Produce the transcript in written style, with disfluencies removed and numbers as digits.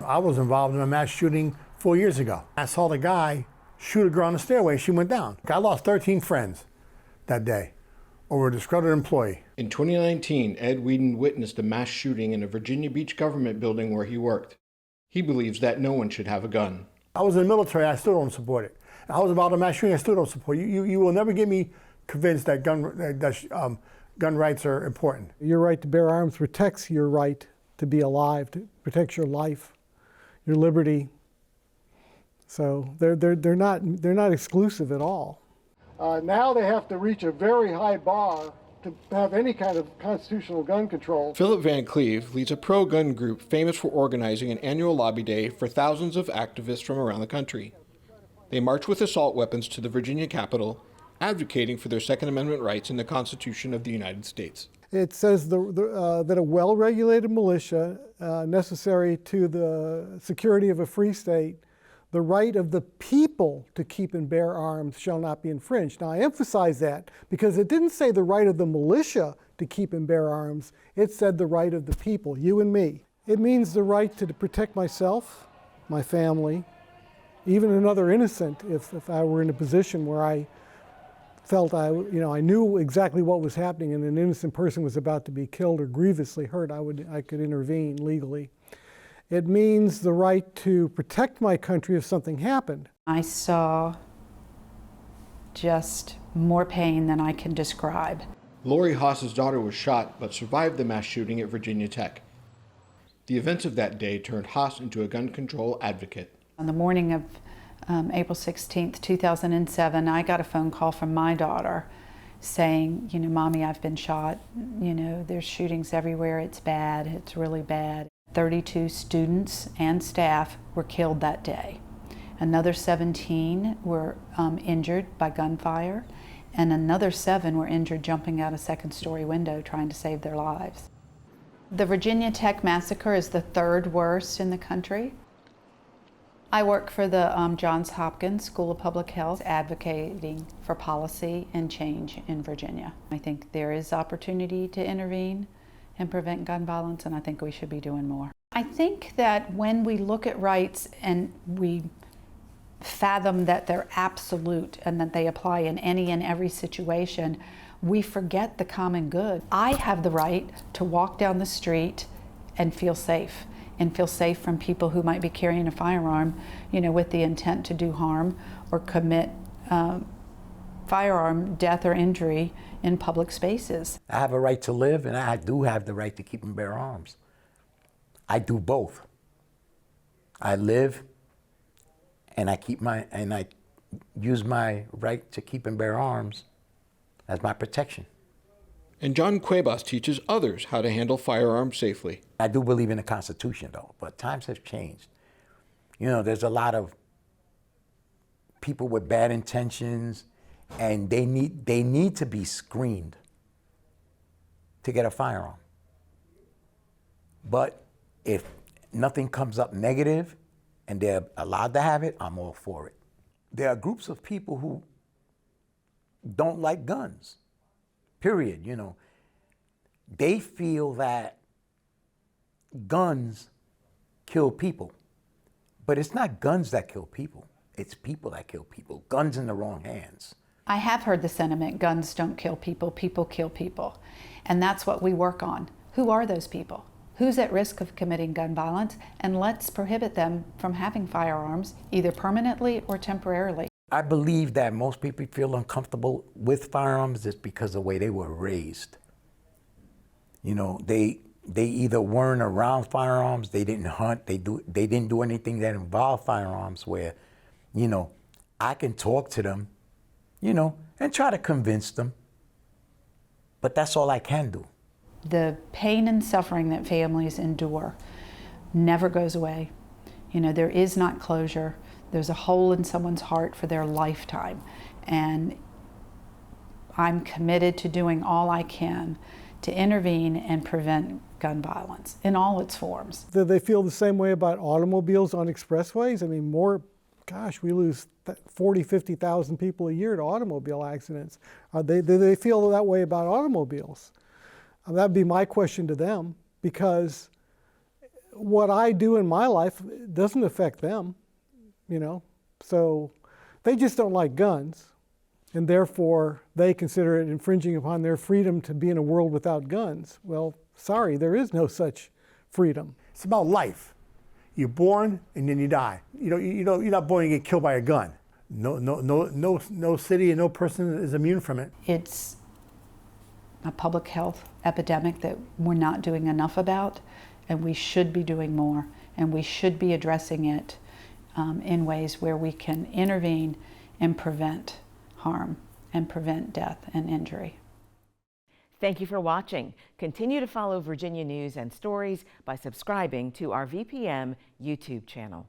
I was involved in a mass shooting 4 years ago. I saw the guy shoot a girl on the stairway. She went down. I lost 13 friends that day over a disgruntled employee. In 2019, Ed Whedon witnessed a mass shooting in a Virginia Beach government building where he worked. He believes that no one should have a gun. I was in the military. I still don't support it. I was involved in mass shooting. I still don't support it. You will never get me convinced that gun rights are important. Your right to bear arms protects your right to be alive, to protects your life, your liberty. So they're not exclusive at all. Now they have to reach a very high bar to have any kind of constitutional gun control. Philip Van Cleve leads a pro-gun group famous for organizing an annual lobby day for thousands of activists from around the country. They march with assault weapons to the Virginia Capitol, advocating for their Second Amendment rights in the Constitution of the United States. It says that a well-regulated militia necessary to the security of a free state, the right of the people to keep and bear arms shall not be infringed. Now, I emphasize that because it didn't say the right of the militia to keep and bear arms. It said the right of the people, you and me. It means the right to protect myself, my family, even another innocent. If I were in a position where I felt I knew exactly what was happening and an innocent person was about to be killed or grievously hurt, I could intervene legally. It means the right to protect my country if something happened. I saw just more pain than I can describe. Lori Haas's daughter was shot but survived the mass shooting at Virginia Tech. The events of that day turned Haas into a gun control advocate. On the morning of April 16th, 2007, I got a phone call from my daughter saying, Mommy, I've been shot. There's shootings everywhere. It's bad. It's really bad. 32 students and staff were killed that day. Another 17 were injured by gunfire, and another 7 were injured jumping out a second-story window trying to save their lives. The Virginia Tech massacre is the 3rd worst in the country. I work for the Johns Hopkins School of Public Health, advocating for policy and change in Virginia. I think there is opportunity to intervene and prevent gun violence, and I think we should be doing more. I think that when we look at rights and we fathom that they're absolute and that they apply in any and every situation, we forget the common good. I have the right to walk down the street and feel safe from people who might be carrying a firearm, with the intent to do harm or commit firearm death or injury in public spaces. I have a right to live, and I do have the right to keep and bear arms. I do both. I live, and I use my right to keep and bear arms as my protection. And John Cuevas teaches others how to handle firearms safely. I do believe in the Constitution, though, but times have changed. There's a lot of people with bad intentions, and they need to be screened to get a firearm. But if nothing comes up negative and they're allowed to have it, I'm all for it. There are groups of people who don't like guns, period. They feel that guns kill people. But it's not guns that kill people. It's people that kill people. Guns in the wrong hands. I have heard the sentiment, guns don't kill people, people kill people. And that's what we work on. Who are those people? Who's at risk of committing gun violence? And let's prohibit them from having firearms, either permanently or temporarily. I believe that most people feel uncomfortable with firearms just because of the way they were raised. They either weren't around firearms, they didn't hunt, they didn't do anything that involved firearms where, I can talk to them, and try to convince them. But that's all I can do. The pain and suffering that families endure never goes away. There is not closure. There's a hole in someone's heart for their lifetime. And I'm committed to doing all I can to intervene and prevent gun violence in all its forms. Do they feel the same way about automobiles on expressways? We lose 40, 50,000 people a year to automobile accidents. Do they feel that way about automobiles? That'd be my question to them, because what I do in my life doesn't affect them, you know. So they just don't like guns, and therefore they consider it infringing upon their freedom to be in a world without guns. Well, sorry, there is no such freedom. It's about life. You're born and then you die. You're not born and get killed by a gun. No city and no person is immune from it. It's a public health epidemic that we're not doing enough about, and we should be doing more, and we should be addressing it in ways where we can intervene and prevent harm and prevent death and injury. Thank you for watching. Continue to follow Virginia news and stories by subscribing to our VPM YouTube channel.